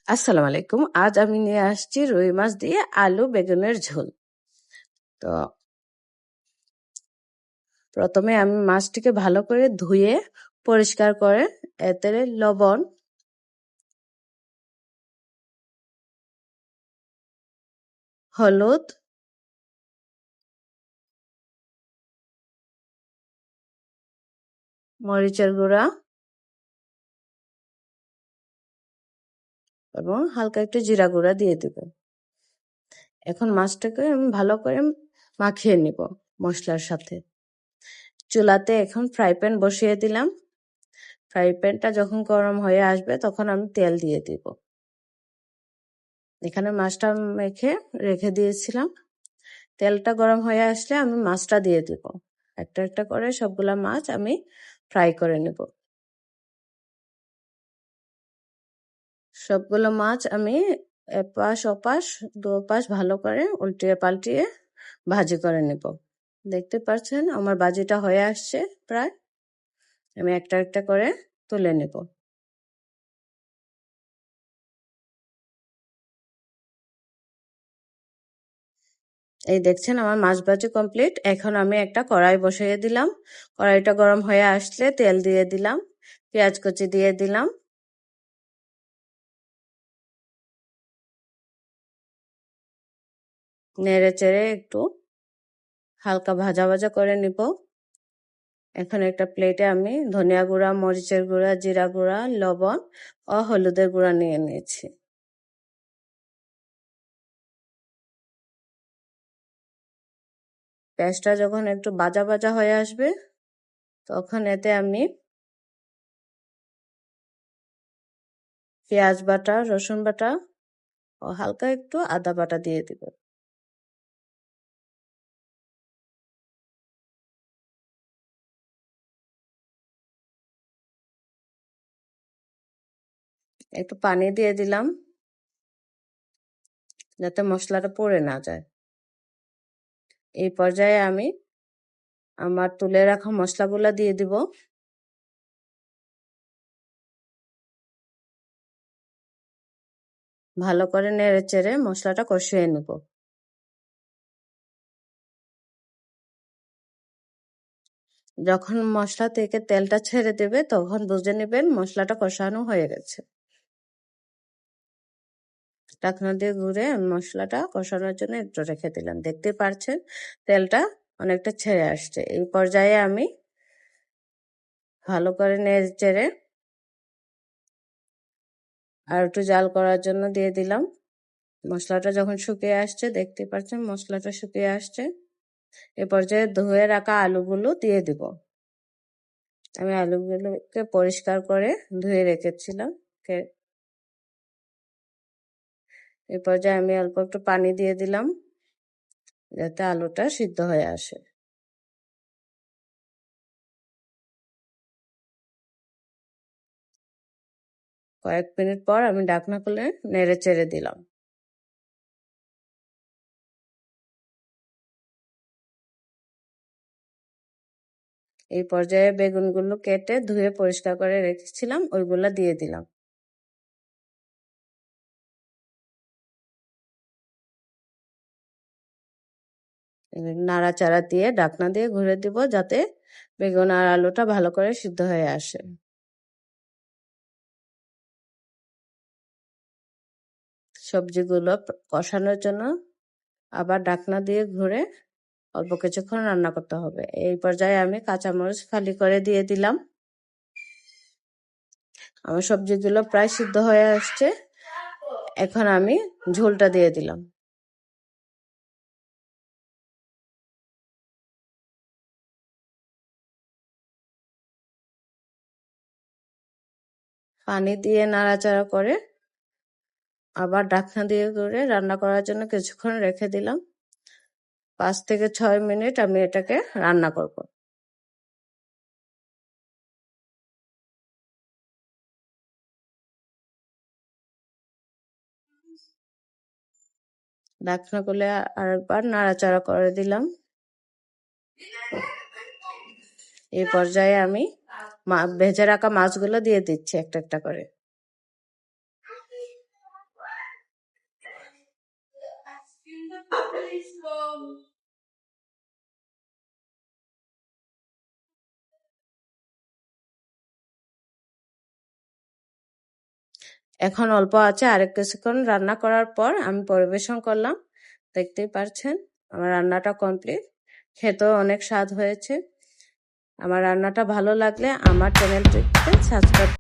আসসালামু আলাইকুম। আজ আমি নিয়ে আসছি রুই মাছ দিয়ে আলু বেগুনের ঝোল। তো প্রথমে আমি মাছটিকে ভালো করে ধুয়ে পরিষ্কার করে এতে লবণ, হলুদ, মরিচের গুঁড়া এবং হালকা একটু জিরা গুঁড়া দিয়ে দেব। এখন মাছটাকে আমি ভালো করে মাখিয়ে নিব মশলার সাথে। চুলাতে এখন ফ্রাই প্যান বসিয়ে দিলাম। ফ্রাই প্যানটা যখন গরম হয়ে আসবে তখন আমি তেল দিয়ে দিব। এখানে মাছটা মেখে রেখে দিয়েছিলাম। তেলটা গরম হয়ে আসলে আমি মাছটা দিয়ে দিব। একটা একটা করে সবগুলা মাছ আমি ফ্রাই করে নেব। সবগুলো মাছ আমি এপাশ ওপাশ দুপাশ ভালো করে উল্টিয়ে পাল্টিয়ে ভাজি করে নেব। দেখতে পাচ্ছেন আমার ভাজিটা হয়ে আসছে প্রায়। আমি একটা একটা করে তুলে নেব। এই দেখছেন আমার মাছ ভাজি কমপ্লিট। এখন আমি একটা কড়াই বসিয়ে দিলাম। কড়াইটা গরম হয়ে আসলে তেল দিয়ে দিলাম, পেঁয়াজ কুচি দিয়ে দিলাম, নেড়ে চেড়ে একটু হালকা ভাজা ভাজা করে নিব। এখন একটা প্লেটে আমি ধনিয়া গুঁড়া, মরিচের গুঁড়া, জিরা গুঁড়া, লবণ ও হলুদের গুঁড়া নিয়ে নিয়েছি। পেঁয়াজটা যখন একটু ভাজা ভাজা হয়ে আসবে তখন এতে আমি পেঁয়াজ বাটা, রসুন বাটা ও হালকা একটু আদা বাটা দিয়ে দিব। একটু পানি দিয়ে দিলাম যাতে মশলাটা পুড়ে না যায়। এই পর্যায়ে আমি আমার তুলে রাখা মশলাগুলা দিয়ে দিব। ভালো করে নেড়ে চেড়ে মশলাটা কষিয়ে নেব। যখন মশলা থেকে তেলটা ছেড়ে দেবে তখন বুঝে নেবেন মশলাটা কষানো হয়ে গেছে। ঢাকনা দিয়ে ঘুরে আমি মশলাটা কষানোর জন্য একটু রেখে দিলাম। দেখতে পাচ্ছেন তেলটা অনেকটা ছেড়ে আসছে। এই পর্যায়ে আমি ভালো করে নেড়ে চেড়ে আর একটু জাল করার জন্য দিয়ে দিলাম। মশলাটা যখন শুকিয়ে আসছে দেখতে পাচ্ছেন মশলাটা শুকিয়ে আসছে। এ পর্যায়ে ধুয়ে রাখা আলুগুলো দিয়ে দিব। আমি আলুগুলোকে পরিষ্কার করে ধুয়ে রেখেছিলাম। এ পর্যায়ে আমি অল্প একটু পানি দিয়ে দিলাম যাতে আলুটা সিদ্ধ হয়ে আসে। কয়েক মিনিট পর আমি ঢাকনা খুলে নেড়ে চেড়ে দিলাম। এই পর্যায়ে বেগুনগুলো কেটে ধুয়ে পরিষ্কার করে রেখেছিলাম ওইগুলা দিয়ে দিলাম। নাড়াচাড়া দিয়ে ঢাকনা দিয়ে ঘুরে দিব যাতে বেগুন আর আলুটা ভালো করে সিদ্ধ হয়ে আসে। সবজিগুলো কষানোর জন্য আবার ঢাকনা দিয়ে ঘুরে অল্প কিছুক্ষণ রান্না করতে হবে। এই পর্যায়ে আমি কাঁচামরিচ ফালি করে দিয়ে দিলাম। আমার সবজিগুলো প্রায় সিদ্ধ হয়ে আসছে। এখন আমি ঝোলটা দিয়ে দিলাম। পানি দিয়ে নাড়াচাড়া করে আবার ঢাকনা দিয়ে করে রান্না করার জন্য কিছুক্ষণ রেখে দিলাম। 5 থেকে 6 মিনিট আমি এটাকে রান্না করব। ঢাকনা খুলে আরেকবার নাড়াচাড়া করে দিলাম। এই পর্যায়ে আমি ভেজে রাখা মাছগুলো দিয়ে দিচ্ছি একটা একটা করে। এখন অল্প আছে আরেক কিছুক্ষণ রান্না করার পর আমি পরিবেশন করলাম। দেখতেই পারছেন আমার রান্নাটা কমপ্লিট। খেতেও অনেক স্বাদ হয়েছে। আমার রান্নাটা ভালো লাগলে আমার চ্যানেলটিকে সাবস্ক্রাইব